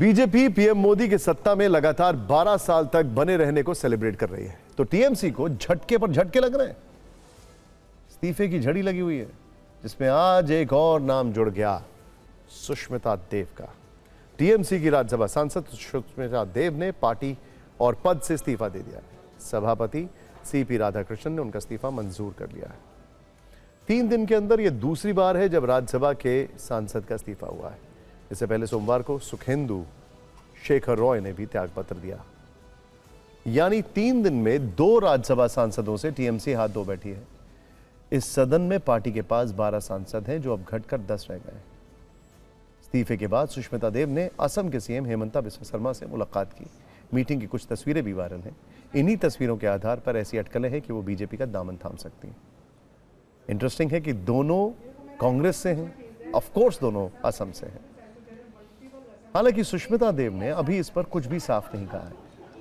BJP PM Modi के सत्ता में लगातार 12 साल तक बने रहने को सेलिब्रेट कर रही है, तो टीएमसी को झटके पर झटके लग रहे हैं। इस्तीफे की झड़ी लगी हुई है, जिसमें आज एक और नाम जुड़ गया, सुष्मिता देव का। टीएमसी की राज्यसभा सांसद सुष्मिता देव ने पार्टी और पद से इस्तीफा दे दिया है। सभापति सीपी राधाकृष्णन ने उनका इस्तीफा मंजूर कर लिया है। 3 दिन के अंदर यह दूसरी बार है जब राज्यसभा के सांसद का इस्तीफा हुआ है। इससे पहले सोमवार को सुखेंदु शेखर रॉय ने भी त्यागपत्र दिया। यानी 3 दिन में 2 राज्यसभा सांसदों से टीएमसी हाथ धो बैठी है। इस सदन में पार्टी के पास 12 सांसद हैं, जो अब घटकर 10 रह गए। इस्तीफे के बाद सुष्मिता देव ने असम के सीएम हेमंता बिस्वा शर्मा से मुलाकात की। मीटिंग की कुछ तस्वीरें भी वायरल हैं। इन्हीं तस्वीरों के आधार पर ऐसी अटकलें हैं कि वो बीजेपी का दामन थाम सकती हैं। इंटरेस्टिंग है कि दोनों कांग्रेस से हैं, ऑफ कोर्स दोनों असम से हैं। हालांकि सुष्मिता देव ने अभी इस पर कुछ भी साफ नहीं कहा है।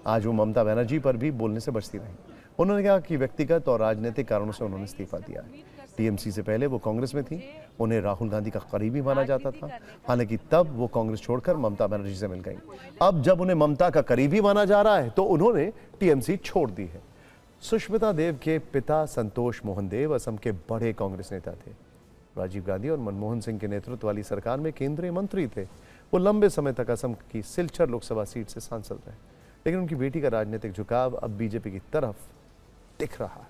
आज वो ममता बनर्जी पर भी बोलने से बचती रही। उन्होंने कहा कि व्यक्तिगत और राजनीतिक कारणों से उन्होंने इस्तीफा दिया है। टीएमसी से पहले वो कांग्रेस में थी। उन्हें राहुल गांधी का करीबी माना जाता था। हालांकि तब वो कांग्रेस छोड़कर ममता बनर्जी से मिल गई। अब जब उन्हें ममता का करीबी माना जा रहा है, तो उन्होंने टीएमसी छोड़ दी है। सुष्मिता देव के पिता संतोष मोहन देव असम के बड़े कांग्रेस नेता थे। राजीव गांधी और मनमोहन सिंह के नेतृत्व वाली सरकार में केंद्रीय मंत्री थे। वो लंबे समय तक असम की सिलचर लोकसभा सीट से सांसद रहे, लेकिन उनकी बेटी का राजनीतिक झुकाव अब बीजेपी की तरफ दिख रहा है।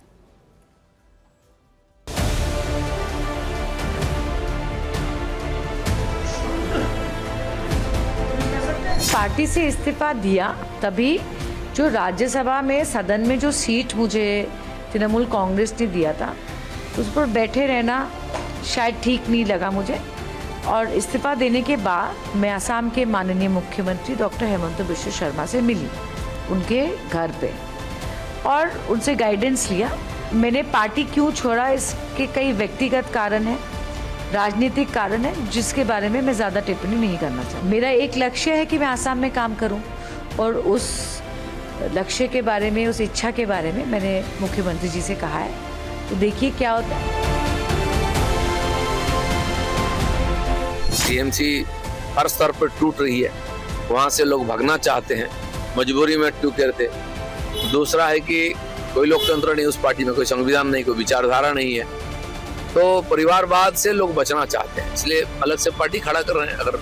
पार्टी से इस्तीफा दिया, तभी जो राज्यसभा में सदन में जो सीट मुझे तृणमूल कांग्रेस ने दिया था, उस पर बैठे रहना शायद ठीक नहीं लगा मुझे। और इस्तीफा देने के बाद मैं असम के माननीय मुख्यमंत्री डॉक्टर हेमंत बिस्वा शर्मा से मिली उनके घर पे और उनसे गाइडेंस लिया। मैंने पार्टी क्यों छोड़ा, इसके कई व्यक्तिगत कारण हैं, राजनीतिक कारण है, जिसके बारे में मैं ज़्यादा टिप्पणी नहीं करना चाहती। मेरा एक लक्ष्य है कि मैं असम में काम करूं, और उस लक्ष्य के बारे में, उस इच्छा के बारे में मैंने मुख्यमंत्री जी से कहा है। तो देखिए क्या होता है। टीएमसी हर स्तर पर टूट रही है, वहाँ से लोग भागना चाहते हैं, मजबूरी में टूटे रहते। दूसरा है कि कोई लोकतंत्र नहीं उस पार्टी में, कोई संविधान नहीं, कोई विचारधारा नहीं है, तो परिवारवाद से लोग बचना चाहते हैं, इसलिए अलग से पार्टी खड़ा कर रहे हैं। अगर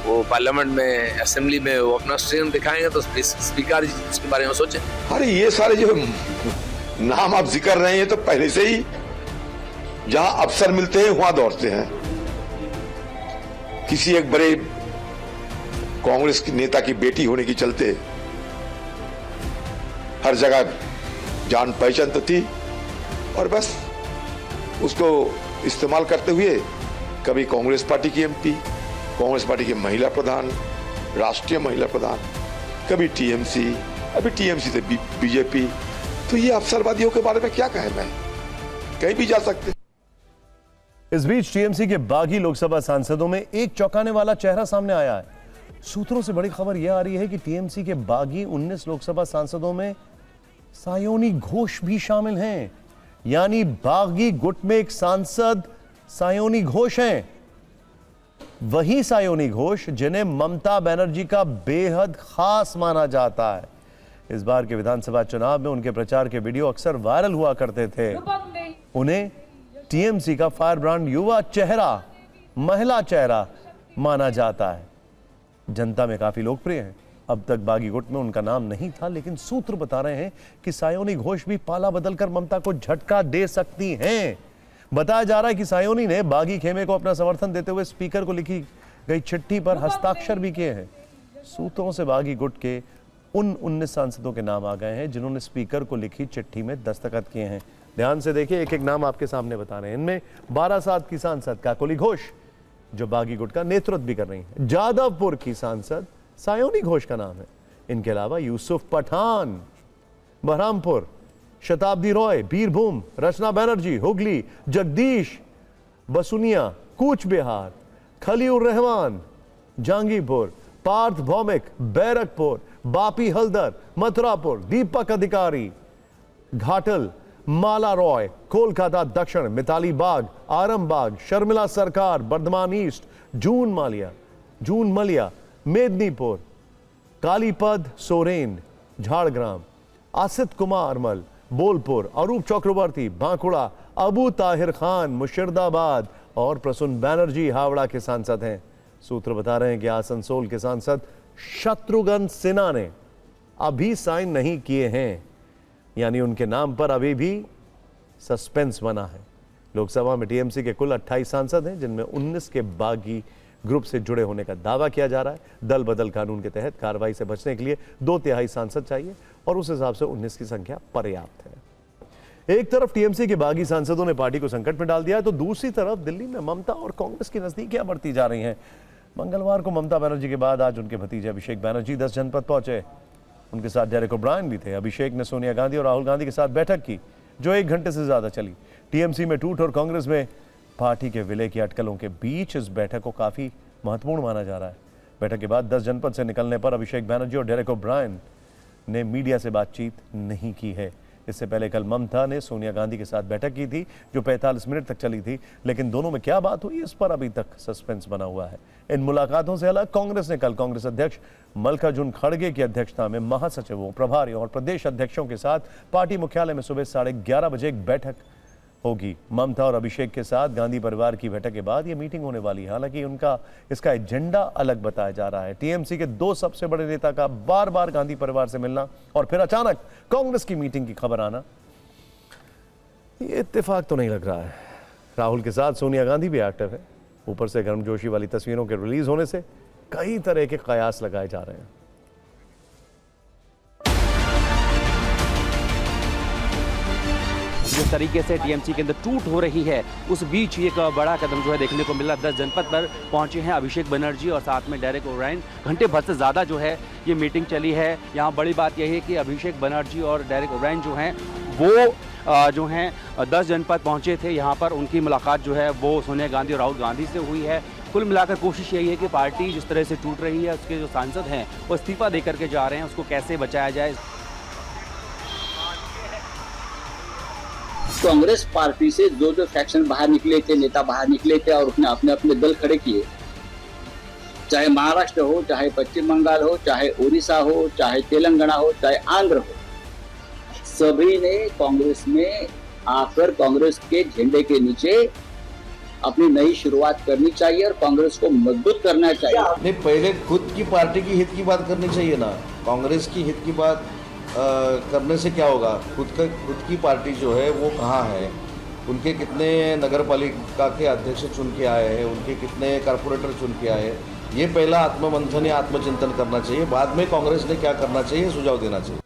वो पार्लियामेंट में, असेंबली में वो अपना स्ट्रेंथ दिखाएंगे तो स्पीकर जी इसके बारे में सोचें। अरे ये सारे जो नाम आप जिक्र रहे हैं, तो पहले से ही जहां अवसर मिलते हैं वहां दौड़ते हैं। किसी एक बड़े कांग्रेस के नेता की बेटी होने के चलते हर जगह जान पहचान तो थी, और बस उसको इस्तेमाल करते हुए कभी कांग्रेस पार्टी की एमपी, कांग्रेस पार्टी के महिला प्रधान, राष्ट्रीय महिला प्रधान, कभी टीएमसी, अभी टीएमसी से बीजेपी। तो ये अवसरवादियों के बारे में क्या कहें, मैं कहीं भी जा सकते। इस बीच टीएमसी के बागी लोकसभा सांसदों में एक चौंकाने वाला चेहरा सामने आया है। सूत्रों से बड़ी खबर यह आ रही है कि टीएमसी के बागी 19 लोकसभा सांसदों में सायोनी घोष भी शामिल हैं। यानी बागी गुट में एक सांसद सायोनी घोष हैं। वही सायोनी घोष जिन्हें ममता बनर्जी का बेहद खास माना जाता है। इस बार के विधानसभा चुनाव में उनके प्रचार के वीडियो अक्सर वायरल हुआ करते थे। उन्हें टीएमसी का फायर ब्रांड युवा चेहरा, महिला चेहरा माना जाता है। जनता में काफी लोकप्रिय हैं। अब तक बागी गुट में उनका नाम नहीं था, लेकिन सूत्र बता रहे हैं कि सायोनी घोष भी पाला बदलकर ममता को झटका दे सकती हैं। बताया जा रहा है कि सायोनी ने बागी खेमे को अपना समर्थन देते हुए स्पीकर को लिखी गई चिट्ठी पर हस्ताक्षर भी किए हैं। सूत्रों से बागी गुट के उन 19 सांसदों के नाम आ गए हैं जिन्होंने स्पीकर को लिखी चिट्ठी में दस्तखत किए हैं। ध्यान से देखिए, एक एक नाम आपके सामने बता रहे हैं। इनमें 12 साल की सांसद काकोली घोष, जो बागी गुट का नेतृत्व भी कर रही है। जादवपुर की सांसद सायोनी घोष का नाम है। इनके अलावा यूसुफ पठान बहरामपुर, शताब्दी रॉय बीरभूम, रचना बनर्जी हुगली, जगदीश बसुनिया कूच बिहार, खलीउर रहमान जहांगीरपुर, पार्थ भौमिक बैरकपुर, बापी हल्दर मथुरापुर, दीपक अधिकारी घाटल, माला रॉय कोलकाता दक्षिण, मिताली बाग आरामबाग, शर्मिला सरकार बर्धमान ईस्ट, जून मलिया मेदिनीपुर, कालीपद सोरेन झाड़ग्राम, आसित कुमार मल बोलपुर, अरूप चक्रवर्ती बांकुड़ा, अबू ताहिर खान मुर्शिदाबाद और प्रसून बैनर्जी हावड़ा के सांसद हैं। सूत्र बता रहे हैं कि आसनसोल के सांसद शत्रुघ्न सिन्हा ने अभी साइन नहीं किए हैं, यानी उनके नाम पर अभी भी सस्पेंस बना है। लोकसभा में टीएमसी के कुल 28 सांसद हैं, जिनमें 19 के बागी ग्रुप से जुड़े होने का दावा किया जा रहा है। दल बदल कानून के तहत कार्रवाई से बचने के लिए 2/3 सांसद चाहिए और उस हिसाब से 19 की संख्या पर्याप्त है। एक तरफ टीएमसी के बागी सांसदों ने पार्टी को संकट में डाल दिया है, तो दूसरी तरफ दिल्ली में ममता और कांग्रेस की नजदीकियां बढ़ती जा रही हैं। मंगलवार को ममता बनर्जी के बाद आज उनके भतीजे अभिषेक बनर्जी 10 जनपद पहुंचे। उनके साथ डेरेक ओब्रायन भी थे। अभिषेक ने सोनिया गांधी और राहुल गांधी के साथ बैठक की, जो 1 घंटे से ज्यादा चली। टीएमसी में टूट और कांग्रेस में पार्टी के विलय की अटकलों के बीच इस बैठक को काफी महत्वपूर्ण माना जा रहा है। बैठक के बाद 10 जनपद से निकलने पर अभिषेक बनर्जी और डेरेक ओब्रायन ने मीडिया से बातचीत नहीं की है। इससे पहले कल ममता ने सोनिया गांधी के साथ बैठक की थी, जो 45 मिनट तक चली थी, लेकिन दोनों में क्या बात हुई इस पर अभी तक सस्पेंस बना हुआ है। इन मुलाकातों से अलग कांग्रेस ने कल कांग्रेस अध्यक्ष मल्लिकार्जुन खड़गे की अध्यक्षता में महासचिवों, प्रभारियों और प्रदेश अध्यक्षों के साथ पार्टी मुख्यालय में सुबह 11:30 बजे एक बैठक होगी। ममता और अभिषेक के साथ गांधी परिवार की बैठक के बाद यह मीटिंग होने वाली है। हालांकि उनका इसका एजेंडा अलग बताया जा रहा है। टीएमसी के 2 सबसे बड़े नेता का बार बार गांधी परिवार से मिलना और फिर अचानक कांग्रेस की मीटिंग की खबर आना, ये इत्तेफाक तो नहीं लग रहा है। राहुल के साथ सोनिया गांधी भी एक्टिव है। ऊपर से गर्मजोशी वाली तस्वीरों के रिलीज होने से कई तरह के कयास लगाए जा रहे हैं। जिस तरीके से टीएमसी के अंदर टूट हो रही है, उस बीच एक बड़ा कदम जो है देखने को मिला। 10 जनपद पर पहुंचे हैं अभिषेक बनर्जी और साथ में डेरेक ओब्रायन। घंटे भर से ज़्यादा जो है ये मीटिंग चली है। यहाँ बड़ी बात यही है कि अभिषेक बनर्जी और डेरेक ओब्रायन जो हैं वो जो हैं 10 जनपद पहुंचे थे। यहाँ पर उनकी मुलाकात जो है वो सोनिया गांधी और राहुल गांधी से हुई है। कुल मिलाकर कोशिश यही है कि पार्टी जिस तरह से टूट रही है, उसके जो सांसद हैं वो इस्तीफा दे करके जा रहे हैं, उसको कैसे बचाया जाए। कांग्रेस पार्टी से जो फैक्शन बाहर निकले थे, नेता बाहर निकले थे और उसने अपने अपने दल खड़े किए, चाहे महाराष्ट्र हो, चाहे पश्चिम बंगाल हो, चाहे उड़ीसा हो, चाहे तेलंगाना हो, चाहे आंध्र हो, सभी ने कांग्रेस में आकर कांग्रेस के झंडे के नीचे अपनी नई शुरुआत करनी चाहिए और कांग्रेस को मजबूत करना चाहिए। नहीं, पहले खुद की पार्टी की हित की बात करनी चाहिए ना। कांग्रेस की हित की बात करने से क्या होगा? खुद की पार्टी जो है वो कहाँ है? उनके कितने नगर पालिका के अध्यक्ष चुन के आए हैं, उनके कितने कारपोरेटर चुन के आए हैं, ये पहला आत्ममंथन या आत्मचिंतन करना चाहिए। बाद में कांग्रेस ने क्या करना चाहिए सुझाव देना चाहिए।